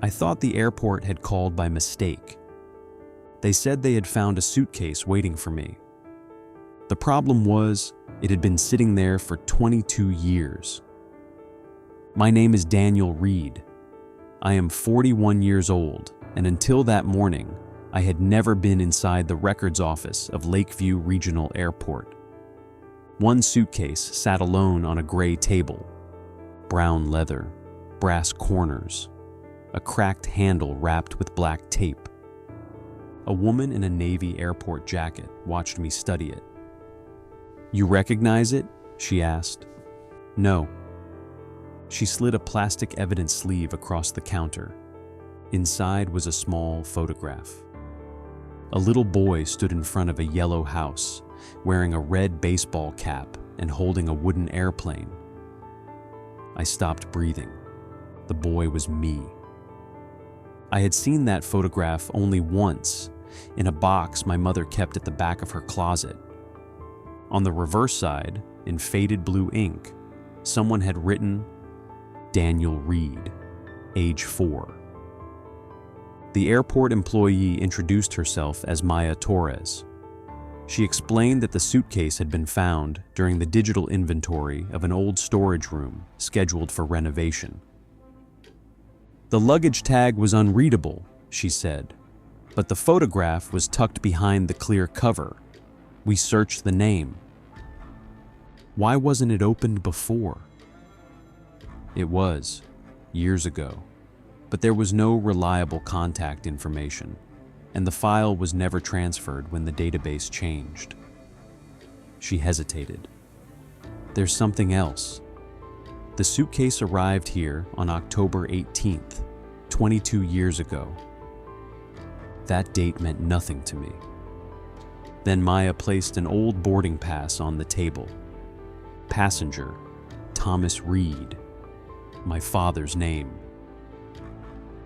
I thought the airport had called by mistake. They said they had found a suitcase waiting for me. The problem was, it had been sitting there for 22 years. My name is Daniel Reed. I am 41 years old, and until that morning, I had never been inside the records office of Lakeview Regional Airport. One suitcase sat alone on a gray table. Brown leather, brass corners, a cracked handle wrapped with black tape. A woman in a Navy airport jacket watched me study it. "You recognize it?" she asked. "No." She slid a plastic evidence sleeve across the counter. Inside was a small photograph. A little boy stood in front of a yellow house, wearing a red baseball cap and holding a wooden airplane. I stopped breathing. The boy was me. I had seen that photograph only once, in a box my mother kept at the back of her closet. On the reverse side, in faded blue ink, someone had written, "Daniel Reed, age 4. The airport employee introduced herself as Maya Torres. She explained that the suitcase had been found during the digital inventory of an old storage room scheduled for renovation. "The luggage tag was unreadable," she said, "but the photograph was tucked behind the clear cover. We searched the name." "Why wasn't it opened before?" "It was, years ago, but there was no reliable contact information, and the file was never transferred when the database changed." She hesitated. "There's something else. The suitcase arrived here on October 18th, 22 years ago. That date meant nothing to me." Then Maya placed an old boarding pass on the table. Passenger, Thomas Reed, my father's name.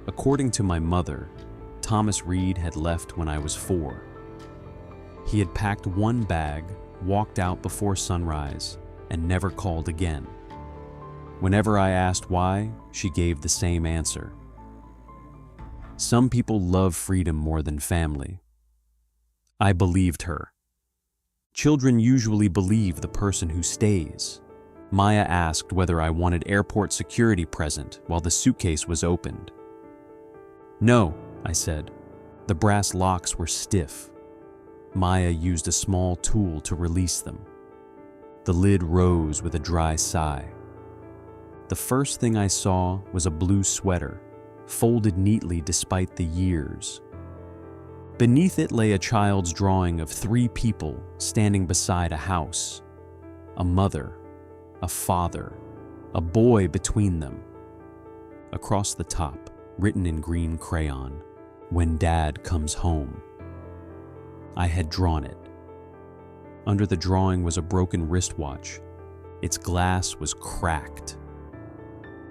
According to my mother, Thomas Reed had left when I was 4. He had packed one bag, walked out before sunrise, and never called again. Whenever I asked why, she gave the same answer. Some people love freedom more than family. I believed her. Children usually believe the person who stays. Maya asked whether I wanted airport security present while the suitcase was opened. "No," I said. The brass locks were stiff. Maya used a small tool to release them. The lid rose with a dry sigh. The first thing I saw was a blue sweater, folded neatly despite the years. Beneath it lay a child's drawing of 3 people standing beside a house. A mother, a father, a boy between them. Across the top, written in green crayon, "When Dad comes home." I had drawn it. Under the drawing was a broken wristwatch. Its glass was cracked.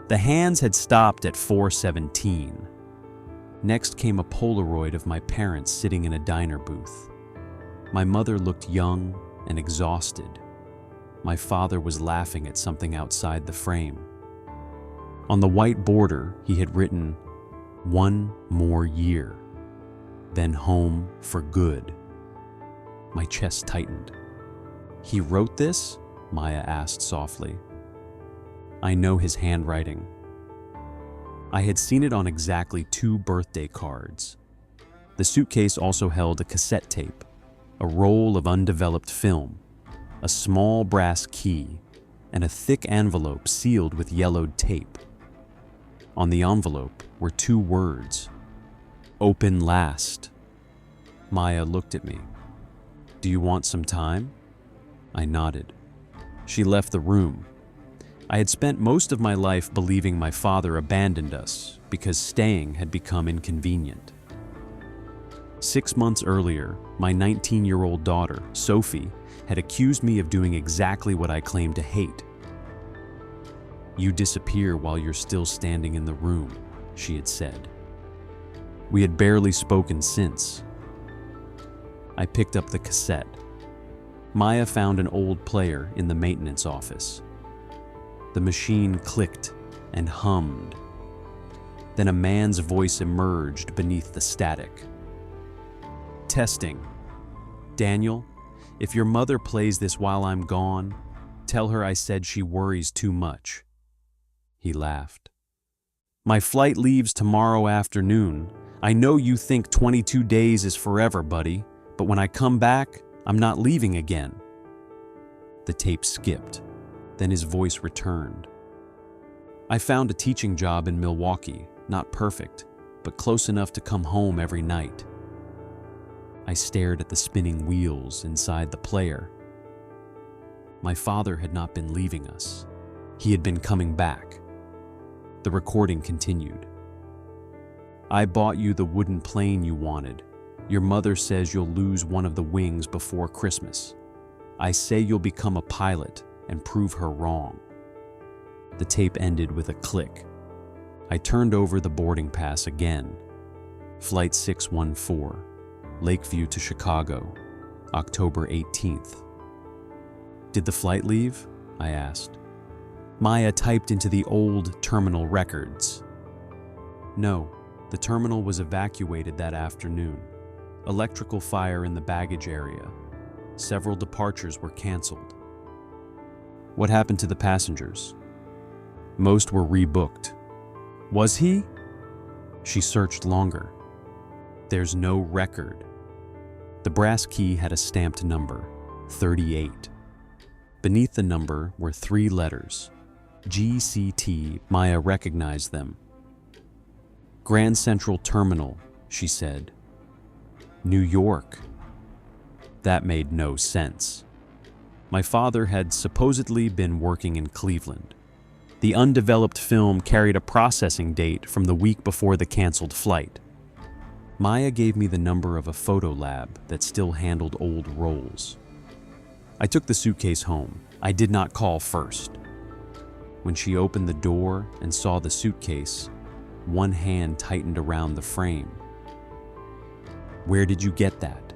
The hands had stopped at 4:17. Next came a Polaroid of my parents sitting in a diner booth. My mother looked young and exhausted. My father was laughing at something outside the frame. On the white border, he had written, "One more year, then home for good." My chest tightened. "He wrote this?" Maya asked softly. I know his handwriting. I had seen it on exactly 2 birthday cards. The suitcase also held a cassette tape, a roll of undeveloped film, a small brass key, and a thick envelope sealed with yellowed tape. On the envelope were 2 words, "Open last." Maya looked at me. "Do you want some time?" I nodded. She left the room. I had spent most of my life believing my father abandoned us because staying had become inconvenient. 6 months earlier, my 19-year-old daughter, Sophie, had accused me of doing exactly what I claimed to hate. "You disappear while you're still standing in the room," she had said. We had barely spoken since. I picked up the cassette. Maya found an old player in the maintenance office. The machine clicked and hummed. Then a man's voice emerged beneath the static. Testing. Daniel, if your mother plays this while I'm gone, tell her I said she worries too much. He laughed. My flight leaves tomorrow afternoon. I know you think 22 days is forever, buddy, but when I come back, I'm not leaving again. The tape skipped. Then his voice returned. I found a teaching job in Milwaukee, not perfect, but close enough to come home every night. I stared at the spinning wheels inside the player. My father had not been leaving us. He had been coming back. The recording continued. I bought you the wooden plane you wanted. Your mother says you'll lose one of the wings before Christmas. I say you'll become a pilot and prove her wrong. The tape ended with a click. I turned over the boarding pass again. Flight 614, Lakeview to Chicago, October 18th. Did the flight leave? I asked. Maya typed into the old terminal records. No, the terminal was evacuated that afternoon. Electrical fire in the baggage area. Several departures were canceled. What happened to the passengers? Most were rebooked. Was he? She searched longer. There's no record. The brass key had a stamped number, 38. Beneath the number were 3 letters. GCT. Maya recognized them. Grand Central Terminal, she said. New York. That made no sense. My father had supposedly been working in Cleveland. The undeveloped film carried a processing date from the week before the canceled flight. Maya gave me the number of a photo lab that still handled old rolls. I took the suitcase home. I did not call first. When she opened the door and saw the suitcase, one hand tightened around the frame. Where did you get that?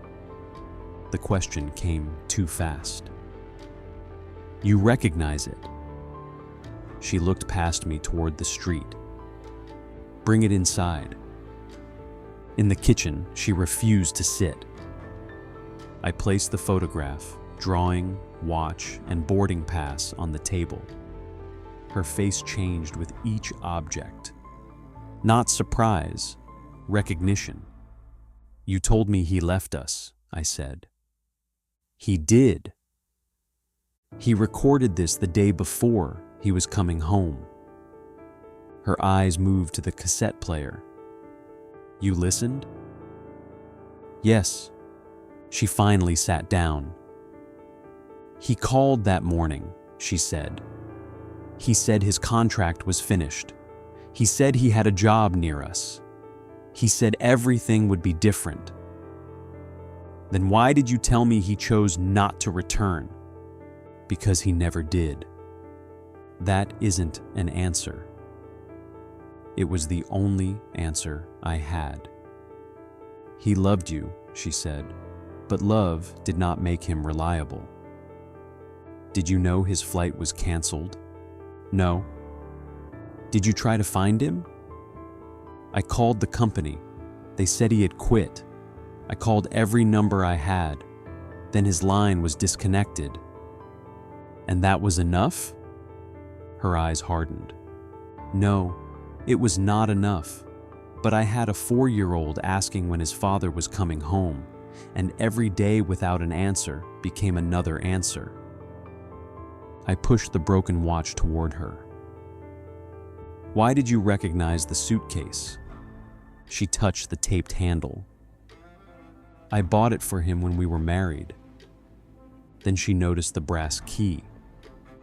The question came too fast. You recognize it. She looked past me toward the street. Bring it inside. In the kitchen, she refused to sit. I placed the photograph, drawing, watch, and boarding pass on the table. Her face changed with each object. Not surprise, recognition. You told me he left us, I said. He did. He recorded this the day before he was coming home. Her eyes moved to the cassette player. You listened? Yes. She finally sat down. He called that morning, she said. He said his contract was finished. He said he had a job near us. He said everything would be different. Then why did you tell me he chose not to return? Because he never did. That isn't an answer. It was the only answer I had. He loved you, she said, but love did not make him reliable. Did you know his flight was canceled? No. Did you try to find him? I called the company. They said he had quit. I called every number I had. Then his line was disconnected. And that was enough? Her eyes hardened. No, it was not enough. But I had a 4-year-old asking when his father was coming home, and every day without an answer became another answer. I pushed the broken watch toward her. Why did you recognize the suitcase? She touched the taped handle. I bought it for him when we were married. Then she noticed the brass key.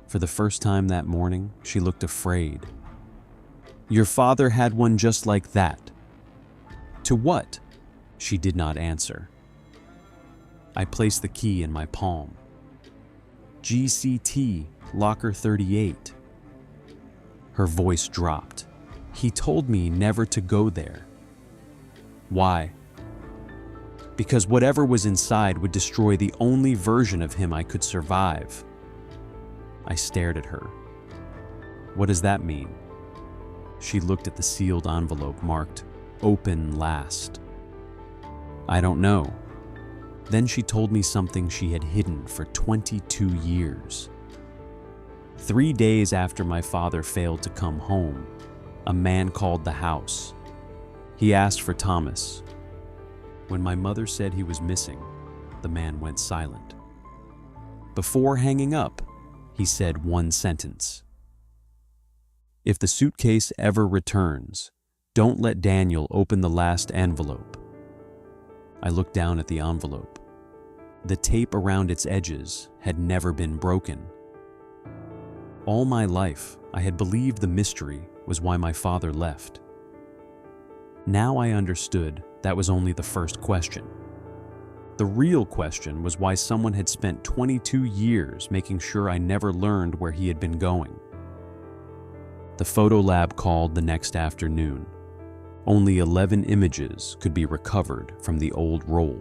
For the first time that morning, she looked afraid. Your father had one just like that. To what? She did not answer. I placed the key in my palm. GCT, locker 38. Her voice dropped. He told me never to go there. Why? Because whatever was inside would destroy the only version of him I could survive. I stared at her. What does that mean? She looked at the sealed envelope marked, "Open last." "I don't know." Then she told me something she had hidden for 22 years. 3 days after my father failed to come home, a man called the house. He asked for Thomas. When my mother said he was missing, the man went silent. Before hanging up, he said one sentence: "If the suitcase ever returns, don't let Daniel open the last envelope." I looked down at the envelope. The tape around its edges had never been broken. All my life, I had believed the mystery was why my father left. Now I understood that was only the first question. The real question was why someone had spent 22 years making sure I never learned where he had been going. The photo lab called the next afternoon. Only 11 images could be recovered from the old roll.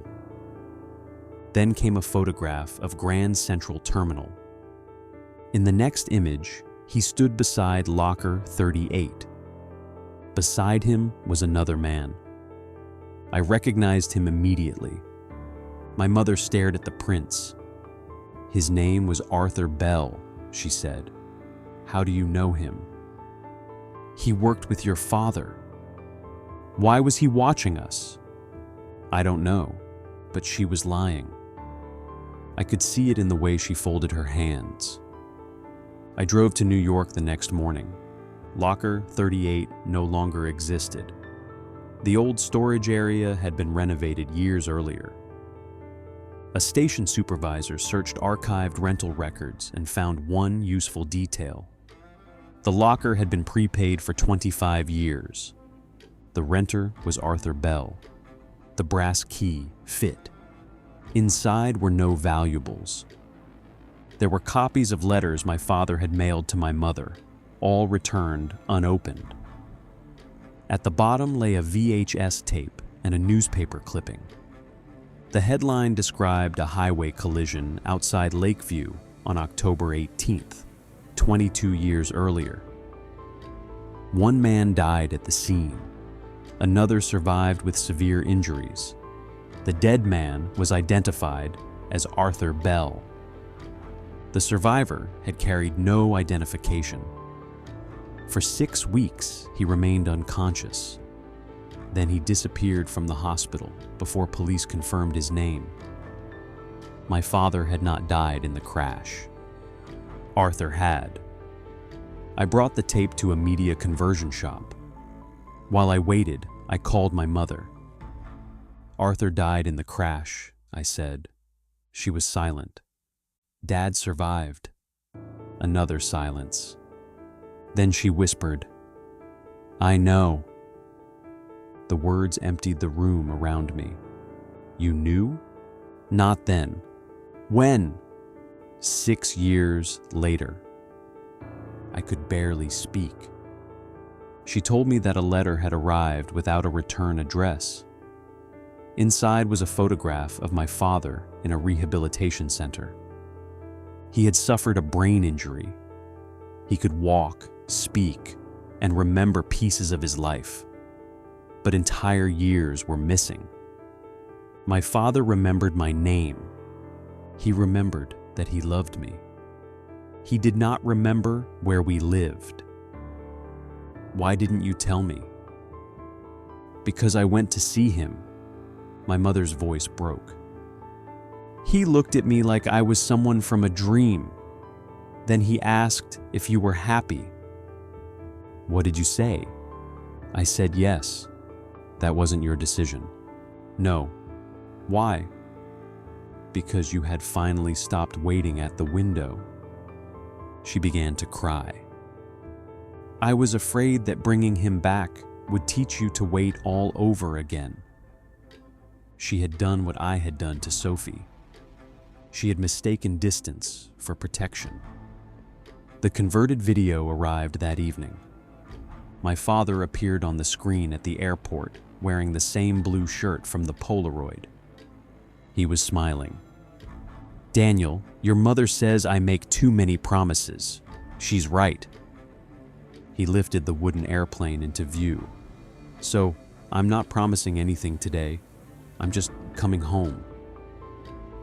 Then came a photograph of Grand Central Terminal. In the next image, he stood beside locker 38. Beside him was another man. I recognized him immediately. My mother stared at the prints. "His name was Arthur Bell," she said. "How do you know him?" "He worked with your father." "Why was he watching us?" "I don't know," but she was lying. I could see it in the way she folded her hands. I drove to New York the next morning. Locker 38 no longer existed. The old storage area had been renovated years earlier. A station supervisor searched archived rental records and found one useful detail. The locker had been prepaid for 25 years. The renter was Arthur Bell. The brass key fit. Inside were no valuables. There were copies of letters my father had mailed to my mother, all returned unopened. At the bottom lay a VHS tape and a newspaper clipping. The headline described a highway collision outside Lakeview on October 18th, 22 years earlier. One man died at the scene. Another survived with severe injuries. The dead man was identified as Arthur Bell. The survivor had carried no identification. For 6 weeks, he remained unconscious. Then he disappeared from the hospital before police confirmed his name. My father had not died in the crash. Arthur had. I brought the tape to a media conversion shop. While I waited, I called my mother. "Arthur died in the crash," I said. She was silent. "Dad survived." Another silence. Then she whispered, "I know." The words emptied the room around me. "You knew?" "Not then." "When?" 6 years later. I could barely speak. She told me that a letter had arrived without a return address. Inside was a photograph of my father in a rehabilitation center. He had suffered a brain injury. He could walk, speak, and remember pieces of his life. But entire years were missing. My father remembered my name. He remembered that he loved me. He did not remember where we lived. "Why didn't you tell me?" "Because I went to see him." My mother's voice broke. "He looked at me like I was someone from a dream. Then he asked if you were happy." "What did you say?" "I said yes." "That wasn't your decision." "No." "Why?" "Because you had finally stopped waiting at the window." She began to cry. "I was afraid that bringing him back would teach you to wait all over again." She had done what I had done to Sophie. She had mistaken distance for protection. The converted video arrived that evening. My father appeared on the screen at the airport wearing the same blue shirt from the Polaroid. He was smiling. "Daniel, your mother says I make too many promises. She's right." He lifted the wooden airplane into view. "So, I'm not promising anything today. I'm just coming home."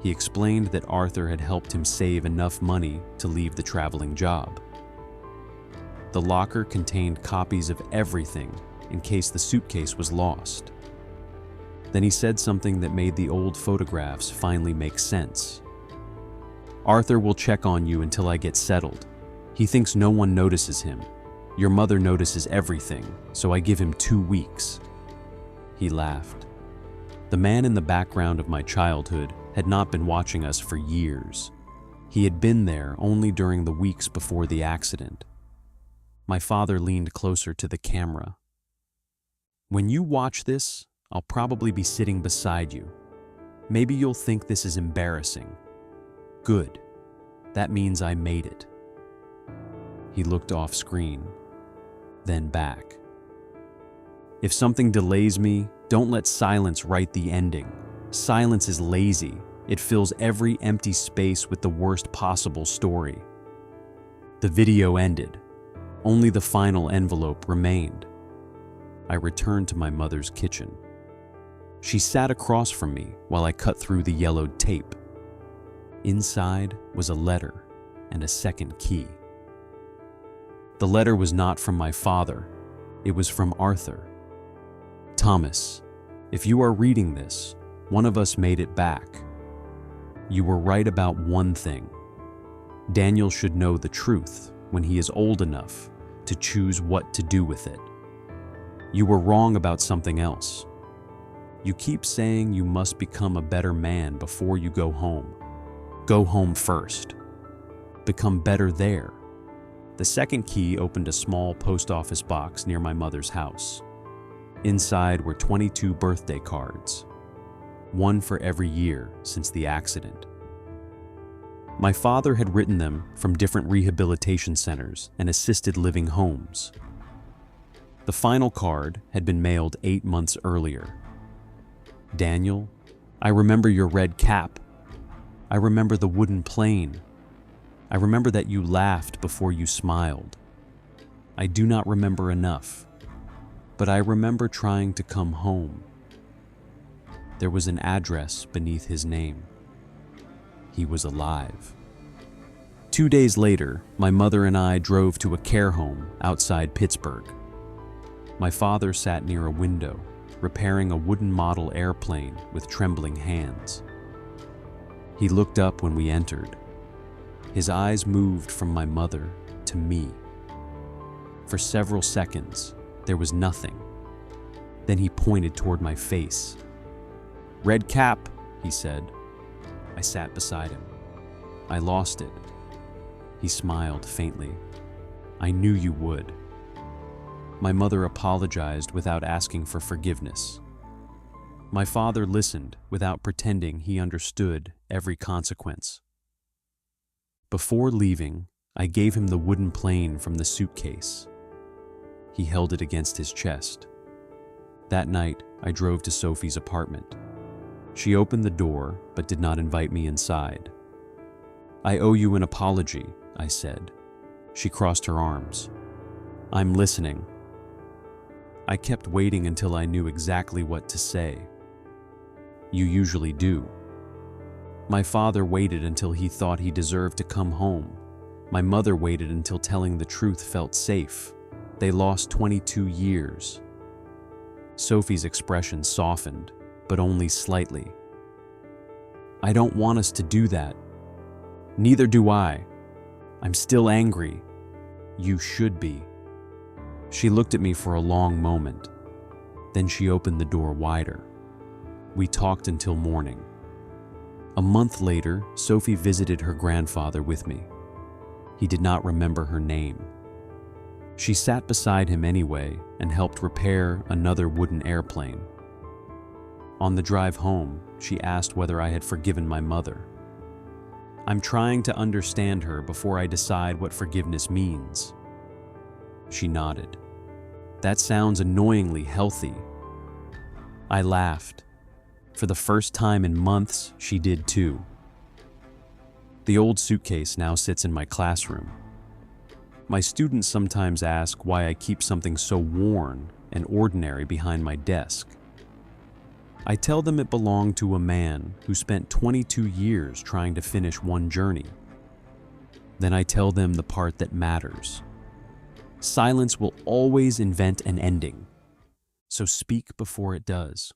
He explained that Arthur had helped him save enough money to leave the traveling job. The locker contained copies of everything in case the suitcase was lost. Then he said something that made the old photographs finally make sense. "Arthur will check on you until I get settled. He thinks no one notices him. Your mother notices everything, so I give him 2 weeks." He laughed. The man in the background of my childhood had not been watching us for years. He had been there only during the weeks before the accident. My father leaned closer to the camera. "When you watch this, I'll probably be sitting beside you. Maybe you'll think this is embarrassing. Good. That means I made it." He looked off screen, then back. "If something delays me, don't let silence write the ending. Silence is lazy. It fills every empty space with the worst possible story." The video ended. Only the final envelope remained. I returned to my mother's kitchen. She sat across from me while I cut through the yellowed tape. Inside was a letter and a second key. The letter was not from my father. It was from Arthur. "Thomas, if you are reading this, one of us made it back. You were right about one thing. Daniel should know the truth when he is old enough to choose what to do with it. You were wrong about something else. You keep saying you must become a better man before you go home. Go home first. Become better there." The second key opened a small post office box near my mother's house. Inside were 22 birthday cards, one for every year since the accident. My father had written them from different rehabilitation centers and assisted living homes. The final card had been mailed 8 months earlier. "Daniel, I remember your red cap. I remember the wooden plane. I remember that you laughed before you smiled. I do not remember enough, but I remember trying to come home." There was an address beneath his name. He was alive. 2 days later, my mother and I drove to a care home outside Pittsburgh. My father sat near a window, repairing a wooden model airplane with trembling hands. He looked up when we entered. His eyes moved from my mother to me. For several seconds, there was nothing. Then he pointed toward my face. "Red cap," he said. I sat beside him. "I lost it." He smiled faintly. "I knew you would." My mother apologized without asking for forgiveness. My father listened without pretending he understood every consequence. Before leaving, I gave him the wooden plane from the suitcase. He held it against his chest. That night, I drove to Sophie's apartment. She opened the door but did not invite me inside. "I owe you an apology," I said. She crossed her arms. "I'm listening." I kept waiting until I knew exactly what to say. "You usually do." My father waited until he thought he deserved to come home. My mother waited until telling the truth felt safe. They lost 22 years. Sophie's expression softened, but only slightly. "I don't want us to do that." "Neither do I. I'm still angry." "You should be." She looked at me for a long moment. Then she opened the door wider. We talked until morning. A month later, Sophie visited her grandfather with me. He did not remember her name. She sat beside him anyway and helped repair another wooden airplane. On the drive home, she asked whether I had forgiven my mother. "I'm trying to understand her before I decide what forgiveness means." She nodded. "That sounds annoyingly healthy." I laughed. For the first time in months, she did too. The old suitcase now sits in my classroom. My students sometimes ask why I keep something so worn and ordinary behind my desk. I tell them it belonged to a man who spent 22 years trying to finish one journey. Then I tell them the part that matters. Silence will always invent an ending, so speak before it does.